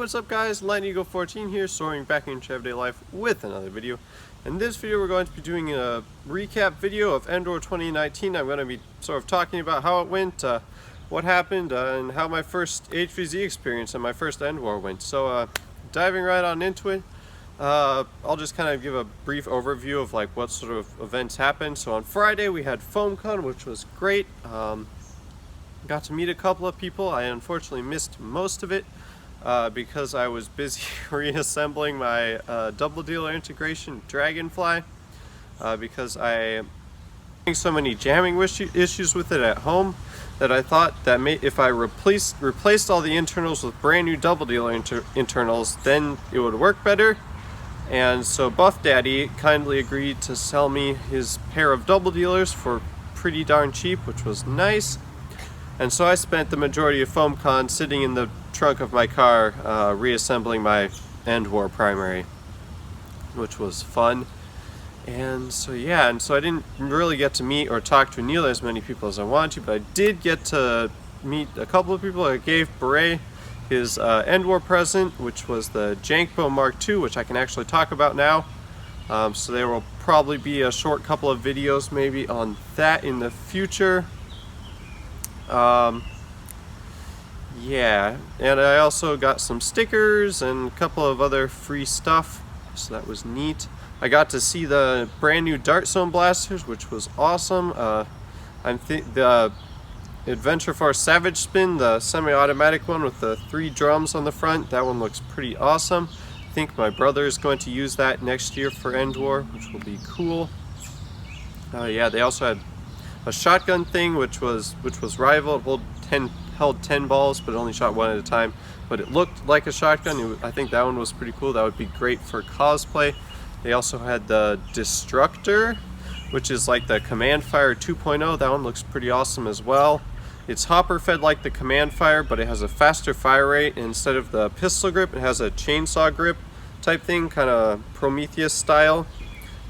What's up guys, Lightning Eagle 14 here, soaring back into everyday life with another video. In this video we're going to be doing a recap video of Endwar 2019. I'm going to be sort of talking about how it went, what happened, and how my first HVZ experience and my first Endwar went. So diving right on into it, I'll just kind of give a brief overview of like what sort of events happened. So on Friday we had FoamCon, which was great. Got to meet a couple of people. I unfortunately missed most of it because I was busy reassembling my double dealer integration Dragonfly because I am having so many jamming issues with it at home that I thought that if I replaced all the internals with brand new double dealer internals, then it would work better. And so Buff Daddy kindly agreed to sell me his pair of double dealers for pretty darn cheap, which was nice. And so I spent the majority of FoamCon sitting in the trunk of my car reassembling my Endwar primary, which was fun. And so yeah, and so I didn't really get to meet or talk to nearly as many people as I wanted to, but I did get to meet a couple of people. I gave Beret his Endwar present, which was the Jankbo Mark II, which I can actually talk about now. So there will probably be a short couple of videos maybe on that in the future. Yeah, and I also got some stickers and a couple of other free stuff, so that was neat. I got to see the brand new Dart Zone blasters, which was awesome. The Adventure Force Savage Spin, the semi-automatic one with the 3 drums on the front, that one looks pretty awesome. I think my brother is going to use that next year for Endwar, which will be cool. Yeah, they also had a shotgun thing, which was rival. It held 10 balls, but only shot one at a time. But it looked like a shotgun. I think that one was pretty cool. That would be great for cosplay. They also had the Destructor, which is like the Command Fire 2.0. That one looks pretty awesome as well. It's hopper fed like the Command Fire, but it has a faster fire rate. And instead of the pistol grip, it has a chainsaw grip type thing, kind of Prometheus style,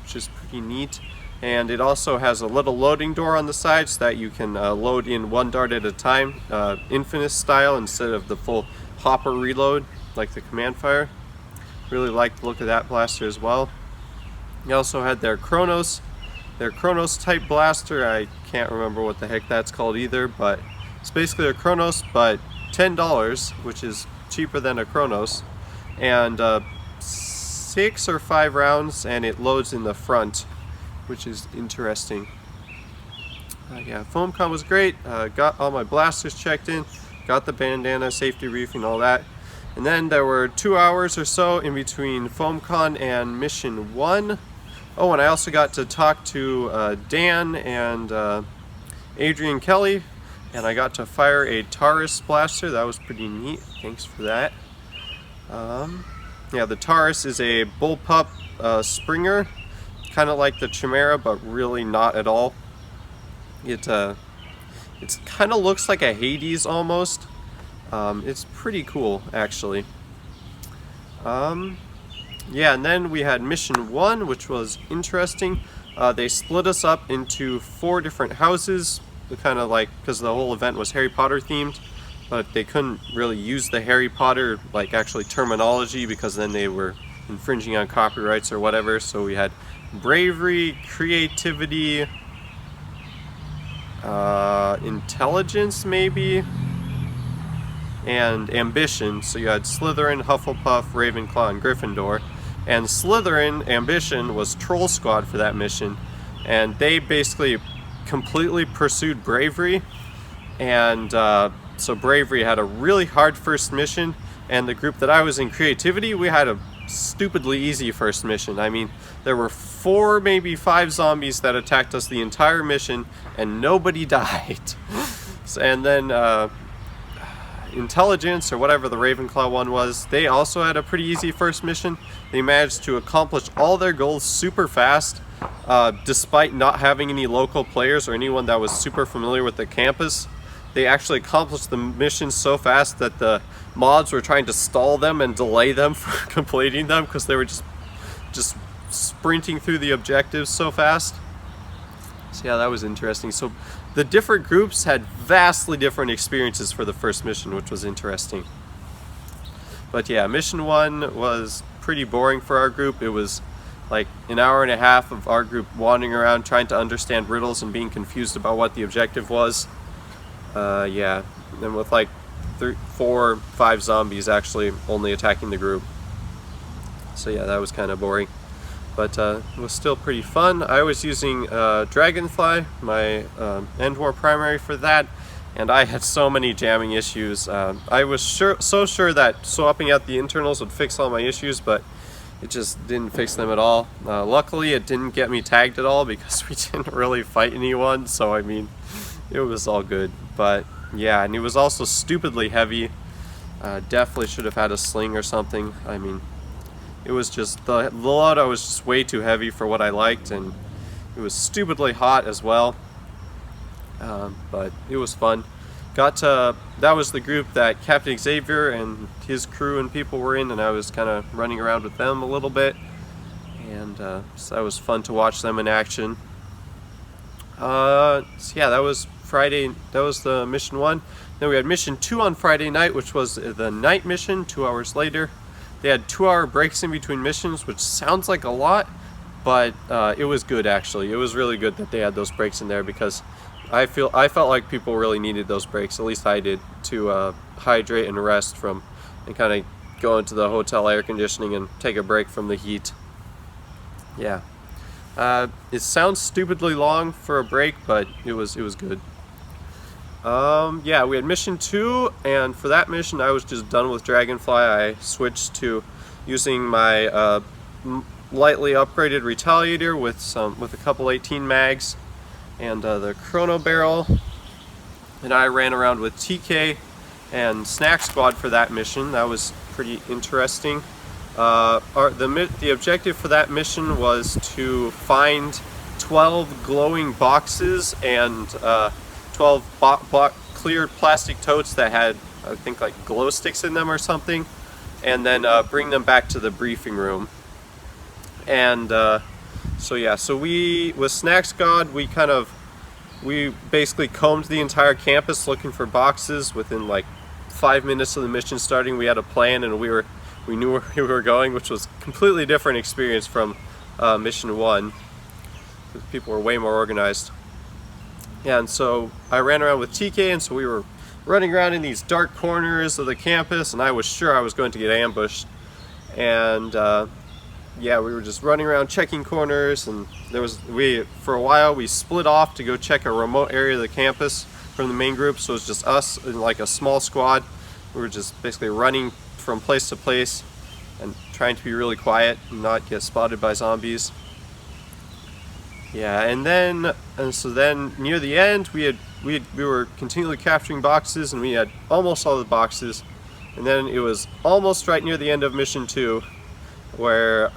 which is pretty neat. And it also has a little loading door on the side so that you can load in one dart at a time, infinite style, instead of the full hopper reload like the Command Fire. Really like the look of that blaster as well. They also had their Chronos type blaster. I can't remember what the heck that's called either, but it's basically a Chronos, but $10, which is cheaper than a Chronos, and 6 or 5 rounds, and it loads in the front, which is interesting. Yeah, FoamCon was great. Got all my blasters checked in, got the bandana, safety briefing, all that. And then there were 2 hours or so in between FoamCon and Mission 1. Oh, and I also got to talk to Dan and Adrian Kelly, and I got to fire a Taurus blaster. That was pretty neat. Thanks for that. Yeah, the Taurus is a bullpup Springer, kind of like the Chimera, but really not at all. It kind of looks like a Hades almost. It's pretty cool actually. Yeah, and then we had Mission 1, which was interesting. They split us up into 4 different houses, kind of like, because the whole event was Harry Potter themed, but they couldn't really use the Harry Potter like actually terminology because then they were infringing on copyrights or whatever. So we had bravery, creativity, intelligence maybe, and ambition. So you had Slytherin, Hufflepuff, Ravenclaw, and Gryffindor. And Slytherin ambition was Troll Squad for that mission, and they basically completely pursued bravery. And so bravery had a really hard first mission, and the group that I was in, creativity, we had a stupidly easy first mission. I mean, there were 4, maybe 5 zombies that attacked us the entire mission, and nobody died. And then intelligence, or whatever the Ravenclaw one was, they also had a pretty easy first mission. They managed to accomplish all their goals super fast, despite not having any local players or anyone that was super familiar with the campus. They actually accomplished the mission so fast that the mobs were trying to stall them and delay them from completing them because they were just sprinting through the objectives so fast. So yeah, that was interesting. So the different groups had vastly different experiences for the first mission, which was interesting. But yeah, mission 1 was pretty boring for our group. It was like an hour and a half of our group wandering around trying to understand riddles and being confused about what the objective was. Yeah, and with like 4 or 5 zombies actually only attacking the group. So yeah, that was kind of boring. But it was still pretty fun. I was using Dragonfly, my Endwar primary for that, and I had so many jamming issues. I was so sure that swapping out the internals would fix all my issues, but it just didn't fix them at all. Luckily, it didn't get me tagged at all because we didn't really fight anyone, so I mean, it was all good. But yeah, and it was also stupidly heavy. Definitely should have had a sling or something. I mean, it was just, the loadout was just way too heavy for what I liked, and it was stupidly hot as well. But it was fun. That was the group that Captain Xavier and his crew and people were in, and I was kind of running around with them a little bit, and so that was fun to watch them in action. So yeah, that was Friday. That was the mission 1. Then we had mission 2 on Friday night, which was the night mission 2 hours later. They had 2-hour breaks in between missions, which sounds like a lot, but it was good actually. It was really good that they had those breaks in there, because I felt like people really needed those breaks. At least I did, to hydrate and rest from, and kind of go into the hotel air conditioning and take a break from the heat. Yeah, it sounds stupidly long for a break, but it was good. Yeah, we had mission 2, and for that mission I was just done with Dragonfly. I switched to using my lightly upgraded Retaliator with a couple 18 mags and the Chrono Barrel, and I ran around with TK and Snack Squad for that mission. That was pretty interesting. The objective for that mission was to find 12 glowing boxes and 12 clear plastic totes that had, I think, like glow sticks in them or something, and then bring them back to the briefing room. And so yeah, so with Snack Squad, we basically combed the entire campus looking for boxes. Within like 5 minutes of the mission starting, we had a plan, and we knew where we were going, which was a completely different experience from mission 1, because people were way more organized. Yeah, and so I ran around with TK, and so we were running around in these dark corners of the campus, and I was sure I was going to get ambushed. And yeah, we were just running around checking corners, and for a while we split off to go check a remote area of the campus from the main group. So it was just us and like a small squad. We were just basically running from place to place and trying to be really quiet and not get spotted by zombies. Yeah, and so then near the end we were continually capturing boxes, and we had almost all the boxes. And then it was almost right near the end of mission 2, where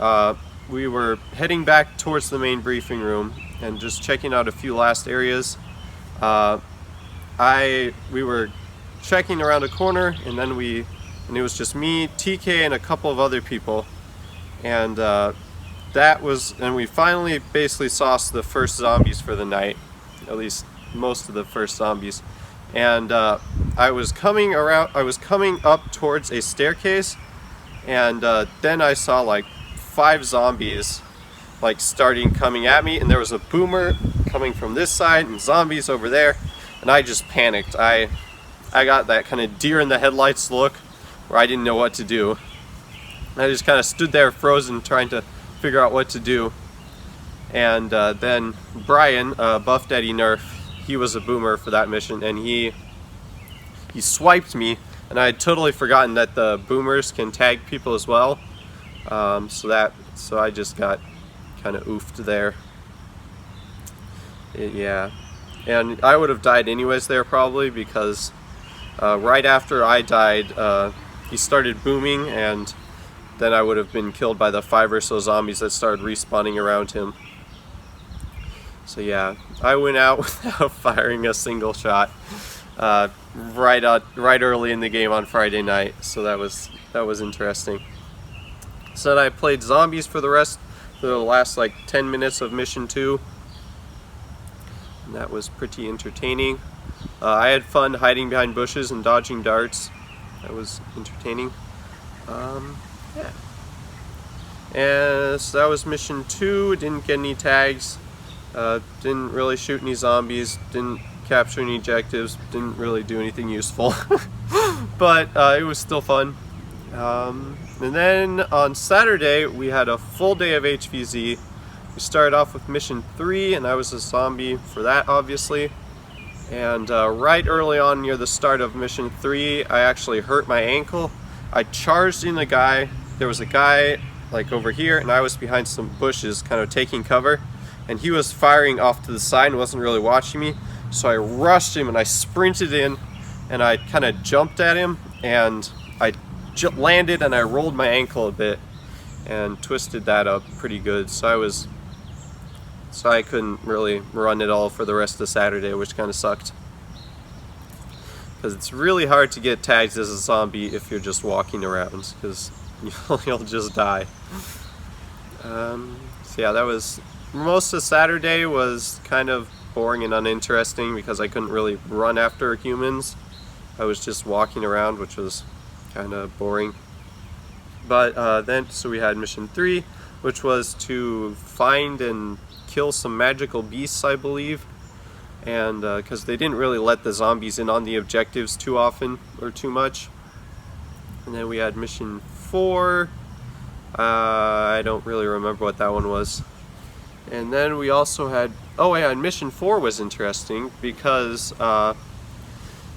we were heading back towards the main briefing room and just checking out a few last areas. We were checking around a corner, and then it was just me, TK, and a couple of other people, and we finally basically saw the first zombies for the night, at least most of the first zombies. And I was coming up towards a staircase, and then I saw like 5 zombies like coming at me, and there was a boomer coming from this side and zombies over there, and I just panicked. I got that kind of deer in the headlights look where I didn't know what to do. I just kind of stood there frozen, trying to figure out what to do. And then Brian, Buff Daddy Nerf, he was a boomer for that mission, and he swiped me, and I had totally forgotten that the boomers can tag people as well. So I just got kind of oofed there. Yeah, and I would have died anyways there probably, because right after I died, he started booming, and then I would have been killed by the 5 or so zombies that started respawning around him. So yeah, I went out without firing a single shot right early in the game on Friday night. So that was interesting. So then I played zombies for the last like 10 minutes of mission 2. And that was pretty entertaining. I had fun hiding behind bushes and dodging darts. That was entertaining. Yeah. And so that was mission 2. Didn't get any tags. Didn't really shoot any zombies. Didn't capture any objectives. Didn't really do anything useful. But it was still fun. And then on Saturday we had a full day of HVZ. We started off with mission 3, and I was a zombie for that, obviously. And right early on near the start of mission 3, I actually hurt my ankle. I charged in a guy. There was a guy like over here, and I was behind some bushes kind of taking cover, and he was firing off to the side and wasn't really watching me. So I rushed him and I sprinted in, and I kind of jumped at him, and I landed and I rolled my ankle a bit and twisted that up pretty good. So I couldn't really run at all for the rest of Saturday, which kind of sucked. Because it's really hard to get tags as a zombie if you're just walking around, because you'll just die. So yeah, that was most of Saturday was kind of boring and uninteresting because I couldn't really run after humans. I was just walking around, which was kind of boring. But then, so we had mission 3, which was to find and kill some magical beasts, I believe. And because they didn't really let the zombies in on the objectives too often or too much. And then we had mission 4. I don't really remember what that one was. And then we also had, oh yeah, and mission 4 was interesting because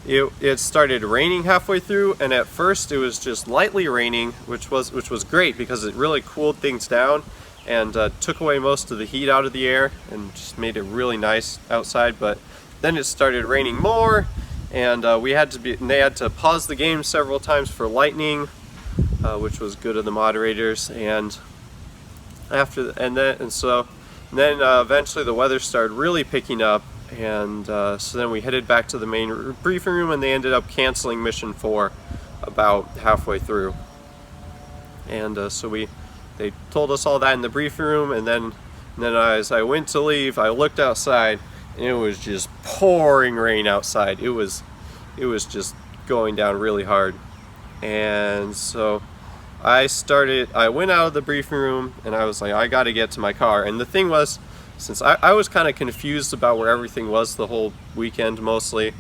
it started raining halfway through, and at first it was just lightly raining, which was great because it really cooled things down and took away most of the heat out of the air and just made it really nice outside. But then it started raining more, and they had to pause the game several times for lightning, which was good of the moderators. And then eventually the weather started really picking up, and so then we headed back to the main briefing room, and they ended up canceling mission 4 about halfway through. And they told us all that in the briefing room, and then as I went to leave, I looked outside, and it was just pouring rain outside. It was just going down really hard. And so I went out of the briefing room, and I was like, I gotta get to my car. And the thing was, since I was kind of confused about where everything was the whole weekend mostly,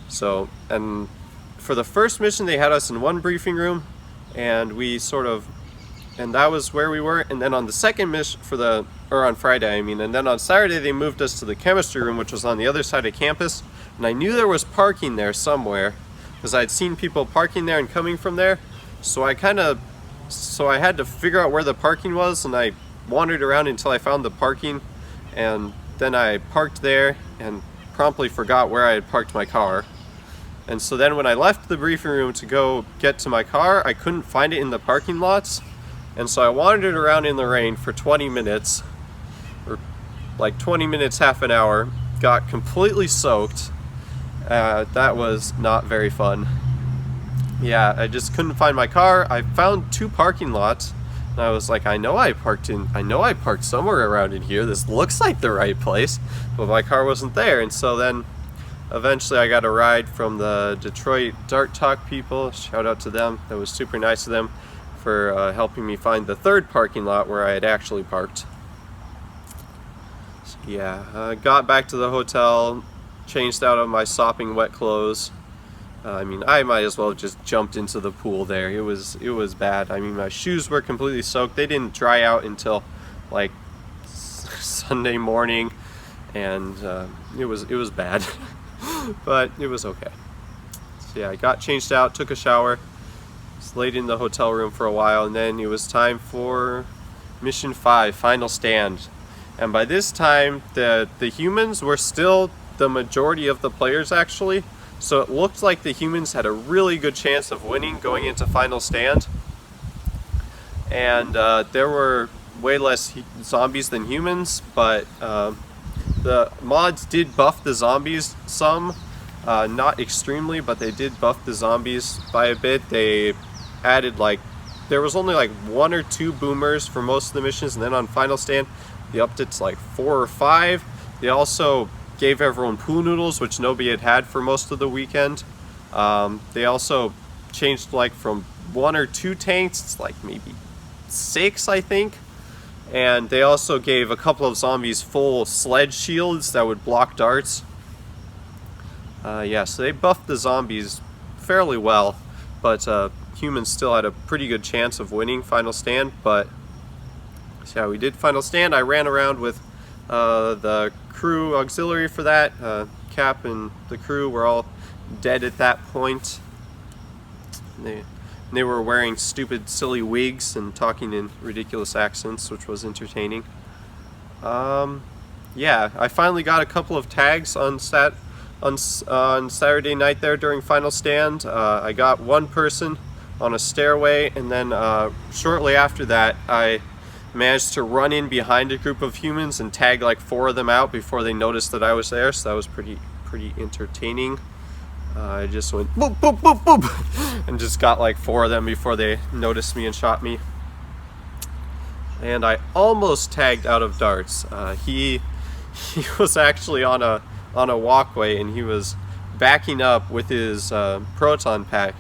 so, and for the first mission they had us in one briefing room, and and that was where we were. And then on the second mission, on Friday I mean, and then on Saturday they moved us to the chemistry room, which was on the other side of campus, and I knew there was parking there somewhere because I'd seen people parking there and coming from there. So I had to figure out where the parking was, and I wandered around until I found the parking, and then I parked there and promptly forgot where I had parked my car. And so then when I left the briefing room to go get to my car, I couldn't find it in the parking lots. And so I wandered around in the rain for 20 minutes, or like 20 minutes, half an hour, got completely soaked. That was not very fun. Yeah, I just couldn't find my car. I found 2 parking lots, and I was like, I know I parked somewhere around in here. This looks like the right place, but my car wasn't there. And so then eventually I got a ride from the Detroit Dart Talk people. Shout out to them. That was super nice of them for helping me find the 3rd parking lot where I had actually parked. So yeah, got back to the hotel, changed out of my sopping wet clothes. I mean, I might as well have just jumped into the pool there. It was bad. I mean, my shoes were completely soaked. They didn't dry out until like Sunday morning, and it was bad. But it was okay. So yeah, I got changed out, took a shower, laid in the hotel room for a while, and then it was time for mission 5, Final Stand. And by this time, the humans were still the majority of the players, actually. So it looked like the humans had a really good chance of winning going into Final Stand. And there were way less zombies than humans, but the mods did buff the zombies some. Not extremely, but they did buff the zombies by a bit. They added there was only like 1 or 2 boomers for most of the missions, and then on Final Stand they upped it to like 4 or 5. They also gave everyone pool noodles, which nobody had for most of the weekend. They also changed from 1 or 2 tanks. It's like maybe 6, I think. And they also gave a couple of zombies full sledge shields that would block darts. Yeah, so they buffed the zombies fairly well, but humans still had a pretty good chance of winning Final Stand. But so yeah, we did Final Stand. I ran around with the crew auxiliary for that. Cap and the crew were all dead at that point. They were wearing stupid, silly wigs and talking in ridiculous accents, which was entertaining. Yeah, I finally got a couple of tags on Saturday night there during Final Stand. I got one person on a stairway, and then shortly after that, I managed to run in behind a group of humans and tag like 4 of them out before they noticed that I was there. So that was pretty entertaining. I just went boop boop boop boop and just got like 4 of them before they noticed me and shot me. And I almost tagged out of darts. He was actually on a walkway, and he was backing up with his proton pack,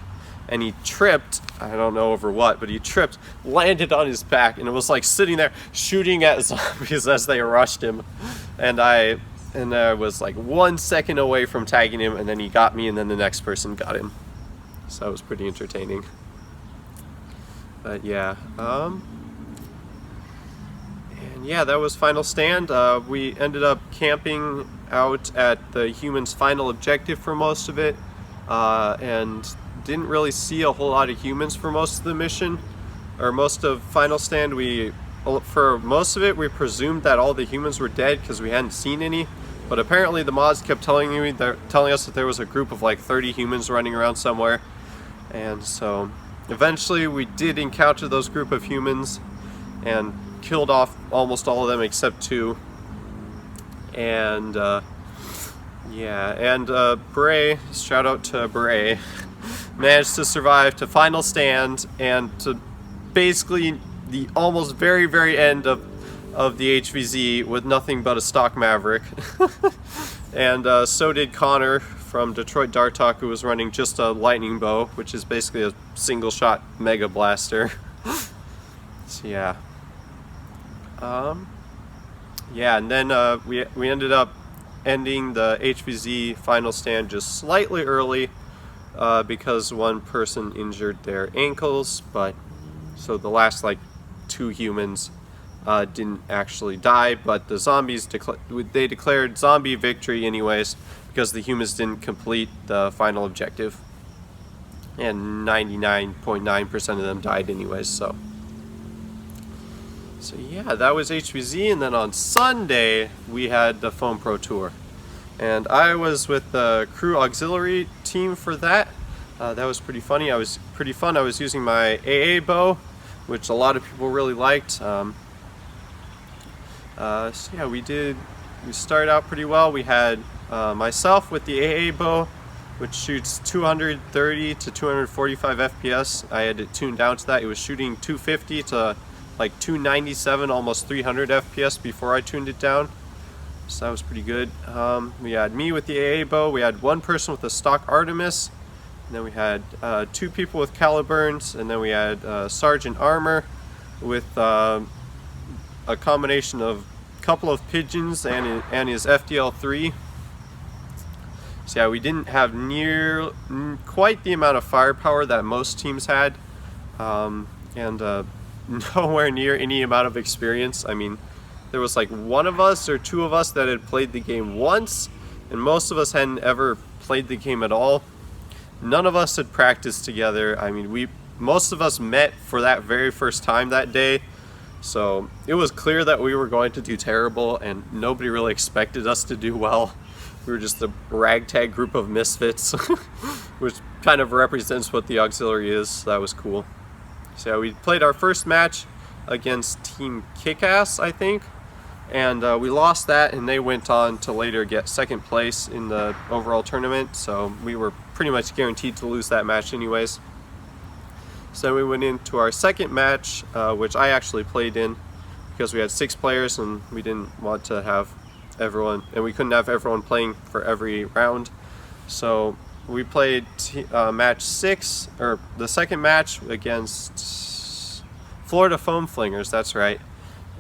and he tripped. I don't know over what, but he tripped, landed on his back, and it was like sitting there shooting at zombies as they rushed him. And I was like 1 second away from tagging him, and then he got me, and then the next person got him. So that was pretty entertaining. But yeah, and yeah, that was Final Stand. We ended up camping out at the humans' final objective for most of it, and didn't really see a whole lot of humans for most of the mission, or most of Final Stand. For most of it, we presumed that all the humans were dead because we hadn't seen any. But apparently the mods kept telling us that there was a group of like 30 humans running around somewhere. And so eventually we did encounter those group of humans and killed off almost all of them except 2. And yeah, and Bray, shout out to Bray, managed to survive to Final Stand and to basically the almost very end of the HVZ with nothing but a stock Maverick. And so did Connor from Detroit Dart Talk, who was running just a lightning bow, which is basically a single shot mega blaster. So yeah. Yeah, and then we ended up ending the HVZ Final Stand just slightly early because one person injured their ankles, but so the last like 2 humans didn't actually die, but the zombies they declared zombie victory anyways because the humans didn't complete the final objective, and 99.9% of them died anyways. So yeah, that was HVZ. And then on Sunday we had the Foam Pro Tour, and I was with the crew auxiliary team for that. That was pretty funny. I was using my AA bow, which a lot of people really liked. So yeah, we started out pretty well. We had myself with the AA bow, which shoots 230 to 245 FPS. I had it tuned down to that. It was shooting 250 to like 297, almost 300 FPS before I tuned it down. So that was pretty good. We had me with the AA bow. We had one person with a stock Artemis. And then we had 2 people with Caliburns. And then we had Sergeant Armor with a combination of a couple of pigeons and his FDL3. So yeah, we didn't have quite the amount of firepower that most teams had, and nowhere near any amount of experience. I mean, there was like 1 of us or 2 of us that had played the game once, and most of us hadn't ever played the game at all. None of us had practiced together. I mean, most of us met for that very first time that day, so it was clear that we were going to do terrible, and nobody really expected us to do well. We were just a ragtag group of misfits, which kind of represents what the auxiliary is. So that was cool. So yeah, we played our first match against Team Kickass, I think, and we lost that, and they went on to later get 2nd place in the overall tournament, so we were pretty much guaranteed to lose that match anyways. So we went into our 2nd match, which I actually played in because we had 6 players and we didn't want to have everyone, and we couldn't have everyone playing for every round. So we played match 6, or the second match against Florida Foam Flingers, that's right.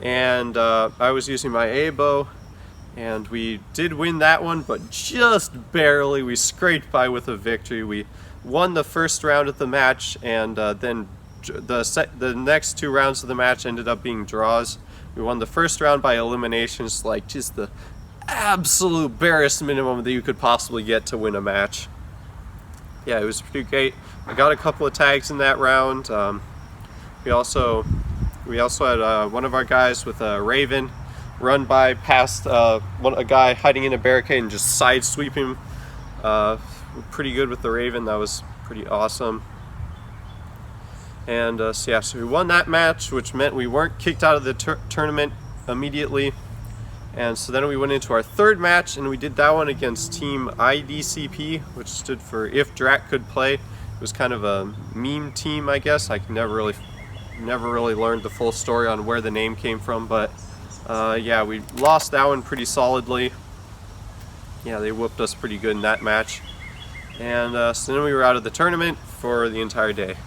And I was using my A bow, and we did win that one, but just barely. We scraped by with a victory. We won the first round of the match, and then the next 2 rounds of the match ended up being draws. We won the first round by eliminations, like just the absolute barest minimum that you could possibly get to win a match. Yeah, it was pretty great. I got a couple of tags in that round. We also had one of our guys with a Raven run by past a guy hiding in a barricade and just side sweep him. Pretty good with the Raven. That was pretty awesome. And so yeah, so we won that match, which meant we weren't kicked out of the tournament immediately. And so then we went into our third match, and we did that one against Team IDCP, which stood for If Drac Could Play. It was kind of a meme team, I guess. I never really learned the full story on where the name came from, but yeah, we lost that one pretty solidly. Yeah, they whooped us pretty good in that match. And so then we were out of the tournament for the entire day.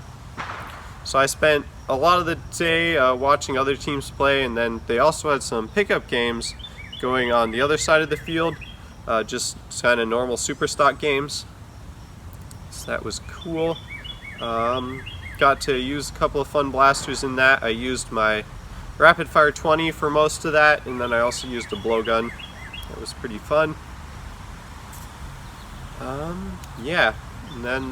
So I spent a lot of the day watching other teams play, and then they also had some pickup games going on the other side of the field, just kind of normal super stock games. So that was cool. Got to use a couple of fun blasters in that. I used my rapid fire 20 for most of that, and then I also used a blowgun. That was pretty fun. Yeah, and then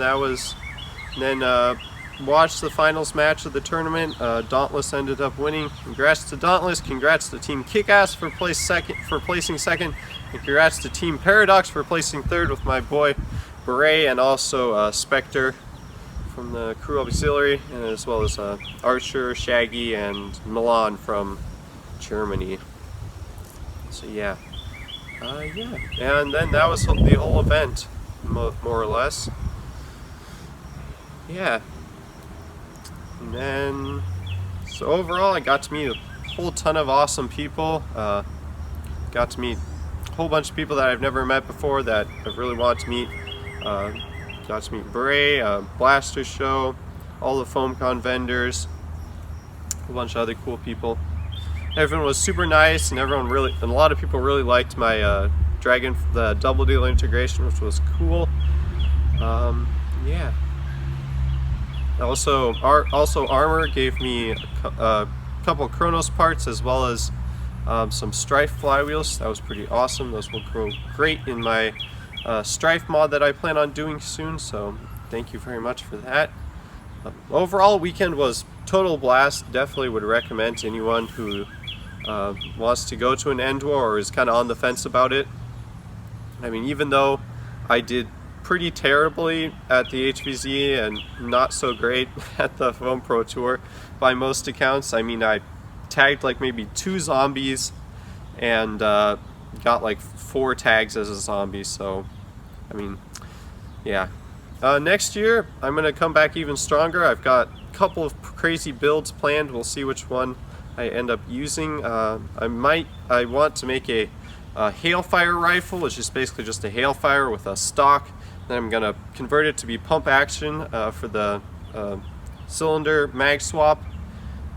watched the finals match of the tournament. Dauntless ended up winning. Congrats to Dauntless, congrats to Team Kickass for placing second, and congrats to Team Paradox for placing third with my boy Beret, and also Spectre from the crew auxiliary, and as well as Archer, Shaggy, and Milan from Germany. So yeah, yeah, and then that was the whole event, more or less. Yeah. And then, so overall, I got to meet a whole ton of awesome people. Got to meet a whole bunch of people that I've never met before that I've really wanted to meet. Got to meet Beret, Blaster Show, all the FoamCon vendors, a bunch of other cool people. Everyone was super nice, and a lot of people really liked my the double dealer integration, which was cool. Yeah. Also Armor gave me a couple Chronos parts, as well as some Strife flywheels. That was pretty awesome. Those will grow great in my Strife mod that I plan on doing soon, so thank you very much for that. Overall, weekend was total blast. Definitely would recommend to anyone who wants to go to an Endwar or is kind of on the fence about it. I mean, even though I did pretty terribly at the HVZ and not so great at the Foam Pro Tour by most accounts. I mean, I tagged like maybe 2 zombies and got like 4 tags as a zombie, so I mean, yeah. Next year I'm gonna come back even stronger. I've got a couple of crazy builds planned. We'll see which one I end up using. I want to make a Hailfire rifle, which is basically just a Hailfire with a stock. Then I'm gonna convert it to be pump action for the cylinder mag swap,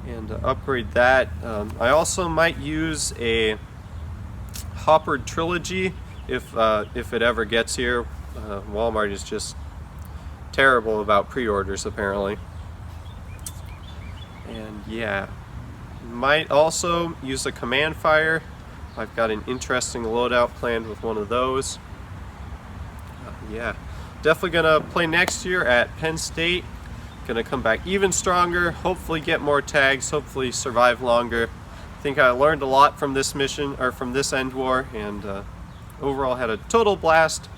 and upgrade that. I also might use a Hoppered Trilogy if it ever gets here. Walmart is just terrible about pre-orders apparently. And yeah, might also use a command fire. I've got an interesting loadout planned with one of those. Yeah, definitely gonna play next year at Penn State. Gonna come back even stronger, hopefully get more tags, hopefully survive longer. I think I learned a lot from this mission, or from this Endwar, and overall had a total blast,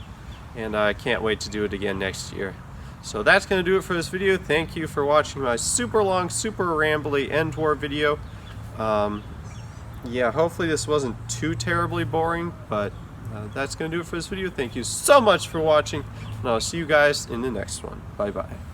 and I can't wait to do it again next year. So that's gonna do it for this video. Thank you for watching my super long, super rambly Endwar video. Yeah, hopefully this wasn't too terribly boring, but that's going to do it for this video. Thank you so much for watching, and I'll see you guys in the next one. Bye-bye.